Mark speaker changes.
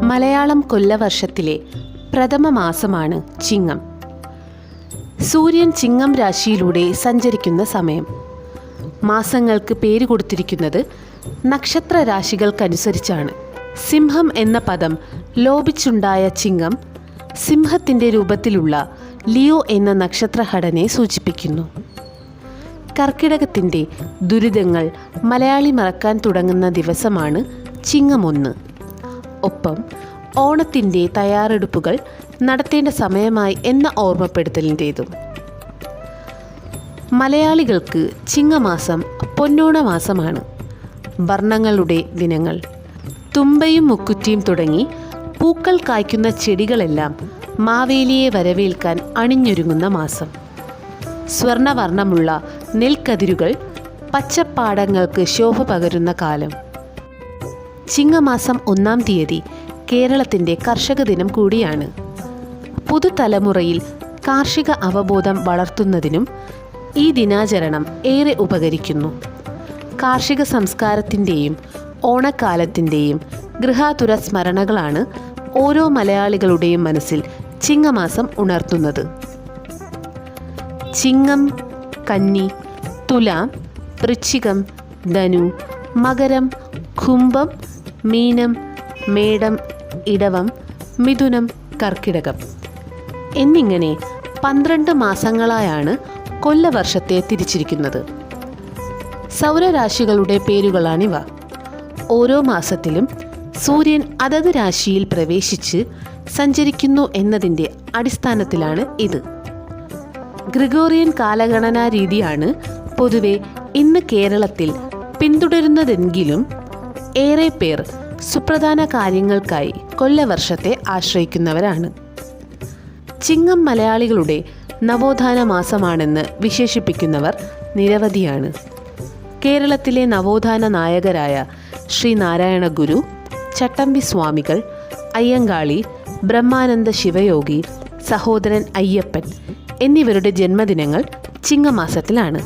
Speaker 1: മലയാളം കൊല്ലവർഷത്തിലെ പ്രഥമ മാസമാണ് ചിങ്ങം. സൂര്യൻ ചിങ്ങം രാശിയിലൂടെ സഞ്ചരിക്കുന്ന സമയം. മാസങ്ങൾക്ക് പേര് കൊടുത്തിരിക്കുന്നത് നക്ഷത്ര രാശികൾക്കനുസരിച്ചാണ്. സിംഹം എന്ന പദം ലോപിച്ചുണ്ടായ ചിങ്ങം സിംഹത്തിൻ്റെ രൂപത്തിലുള്ള ലിയോ എന്ന നക്ഷത്രഘടനയെ സൂചിപ്പിക്കുന്നു. കർക്കിടകത്തിൻ്റെ ദുരിതങ്ങൾ മലയാളി മറക്കാൻ തുടങ്ങുന്ന ദിവസമാണ് ചിങ്ങം 1. ഒപ്പം ഓണത്തിൻ്റെ തയ്യാറെടുപ്പുകൾ നടത്തേണ്ട സമയമായി എന്ന ഓർമ്മപ്പെടുത്തലിൻ്റേതും. മലയാളികൾക്ക് ചിങ്ങമാസം പൊന്നോണ മാസമാണ്. വർണ്ണങ്ങളുടെ ദിനങ്ങൾ. തുമ്പയും മുക്കുറ്റിയും തുടങ്ങി പൂക്കൾ കായ്ക്കുന്ന ചെടികളെല്ലാം മാവേലിയെ വരവേൽക്കാൻ അണിഞ്ഞൊരുങ്ങുന്ന മാസം. സ്വർണ്ണവർണ്ണമുള്ള നെൽക്കതിരുകൾ പച്ചപ്പാടങ്ങൾക്ക് ശോഭ പകരുന്ന കാലം. ചിങ്ങമാസം 1-ാം തീയതി കേരളത്തിൻ്റെ കർഷക ദിനം കൂടിയാണ്. പുതുതലമുറയിൽ കാർഷിക അവബോധം വളർത്തുന്നതിനും ഈ ദിനാചരണം ഏറെ ഉപകരിക്കുന്നു. കാർഷിക സംസ്കാരത്തിൻ്റെയും ഓണക്കാലത്തിൻ്റെയും ഗൃഹാതുര സ്മരണകളാണ് ഓരോ മലയാളികളുടെയും മനസ്സിൽ ചിങ്ങമാസം ഉണർത്തുന്നത്. ചിങ്ങം, കന്നി, തുലാം, വൃശ്ചികം, ധനു, മകരം, കുംഭം, മീനം, മേടം, ഇടവം, മിഥുനം, കർക്കിടകം എന്നിങ്ങനെ 12 മാസങ്ങളായാണ് കൊല്ലവർഷത്തെ തിരിച്ചിരിക്കുന്നത്. സൗരരാശികളുടെ പേരുകളാണിവ. ഓരോ മാസത്തിലും സൂര്യൻ അതത് രാശിയിൽ പ്രവേശിച്ച് സഞ്ചരിക്കുന്നു എന്നതിൻ്റെ അടിസ്ഥാനത്തിലാണ് ഇത്. ഗ്രിഗോറിയൻ കാലഗണനാ രീതിയാണ് പൊതുവെ ഇന്ന് കേരളത്തിൽ പിന്തുടരുന്നതെങ്കിലും ഏറെ പേർ സുപ്രധാന കാര്യങ്ങൾക്കായി കൊല്ലവർഷത്തെ ആശ്രയിക്കുന്നവരാണ്. ചിങ്ങം മലയാളികളുടെ നവോത്ഥാന മാസമാണെന്ന് വിശേഷിപ്പിക്കുന്നവർ നിരവധിയാണ്. കേരളത്തിലെ നവോത്ഥാന നായകരായ ശ്രീനാരായണ ഗുരു, ചട്ടമ്പി സ്വാമികൾ, അയ്യങ്കാളി, ബ്രഹ്മാനന്ദ ശിവയോഗി, സഹോദരൻ അയ്യപ്പൻ എന്നിവരുടെ ജന്മദിനങ്ങൾ ചിങ്ങമാസത്തിലാണ്.